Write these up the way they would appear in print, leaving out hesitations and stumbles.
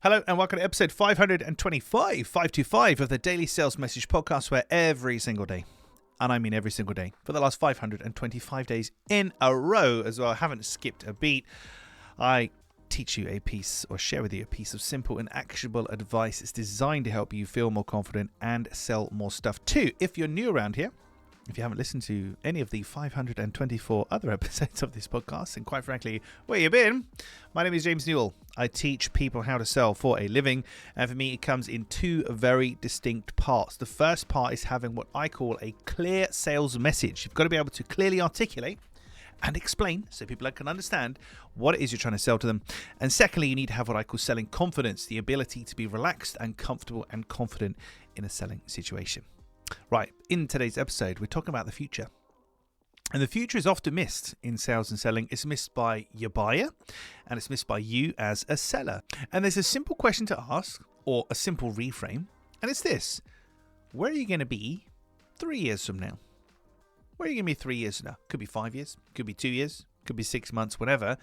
Hello and welcome to episode 525 of the Daily Sales Message Podcast, where every single day, and I mean every single day, for the last 525 days in a row as well, I haven't skipped a beat, I teach you a piece or share with you a piece of simple and actionable advice. It's designed to help you feel more confident and sell more stuff too. If you're new around here, if you haven't listened to any of the 524 other episodes of this podcast, and quite frankly, where you been? My name is James Newell. I teach people how to sell for a living, and for me, it comes in two very distinct parts. The first part is having what I call a clear sales message. You've got to be able to clearly articulate and explain so people can understand what it is you're trying to sell to them. And secondly, you need to have what I call selling confidence, the ability to be relaxed and comfortable and confident in a selling situation. Right, in today's episode, we're talking about the future. And the future is often missed in sales and selling. It's missed by your buyer, and it's missed by you as a seller. And there's a simple question to ask, or a simple reframe, and it's this: where are you going to be 3 years from now? Where are you going to be 3 years from now? Could be 5 years, could be 2 years, could be 6 months, whatever.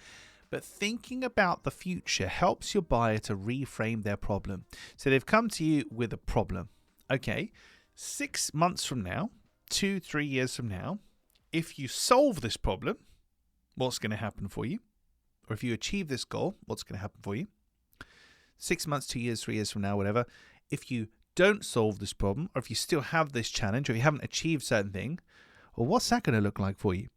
But thinking about the future helps your buyer to reframe their problem. So they've come to you with a problem. Okay, 6 months from now, 2-3 years from now, if you solve this problem, what's going to happen for you? Or if you achieve this goal, what's going to happen for you? 6 months, 2 years, 3 years from now, whatever. If you don't solve this problem, or if you still have this challenge, or if you haven't achieved certain thing, well, what's that going to look like for you?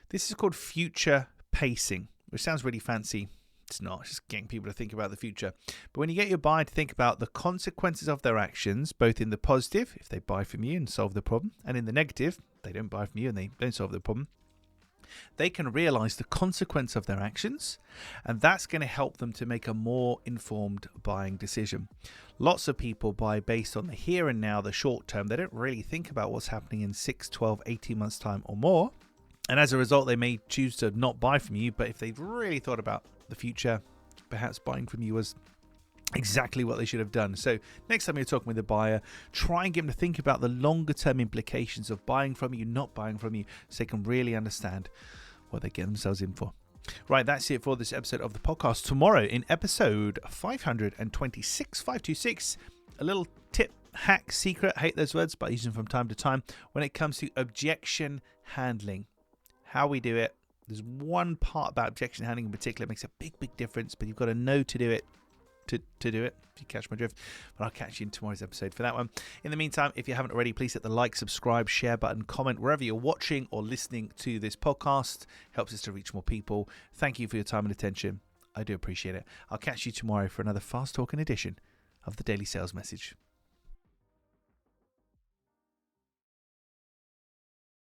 This is called future pacing, which sounds really fancy. It's not. It's just getting people to think about the future. But when you get your buyer to think about the consequences of their actions, both in the positive, if they buy from you and solve the problem, and in the negative, they don't buy from you and they don't solve the problem, they can realize the consequence of their actions, and that's going to help them to make a more informed buying decision. Lots of people buy based on the here and now, the short term. They don't really think about what's happening in 6, 12, 18 months time or more. And as a result, they may choose to not buy from you. But if they've really thought about the future, perhaps buying from you was exactly what they should have done. So next time you're talking with a buyer, try and get them to think about the longer term implications of buying from you, not buying from you, so they can really understand what they get themselves in for. Right, that's it for this episode of the podcast. Tomorrow in episode 526, a little tip, hack, secret, I hate those words, but I use them from time to time, when it comes to objection handling. How we do it. There's one part about objection handling in particular that makes a big difference, but you've got to know to do it, to do it, if you catch my drift. But I'll catch you in tomorrow's episode for that one. In the meantime, if you haven't already, please hit the like, subscribe, share button, comment wherever you're watching or listening to this podcast. Helps us to reach more people. Thank you for your time and attention. I do appreciate it. I'll catch you tomorrow for another fast talking edition of the Daily Sales Message.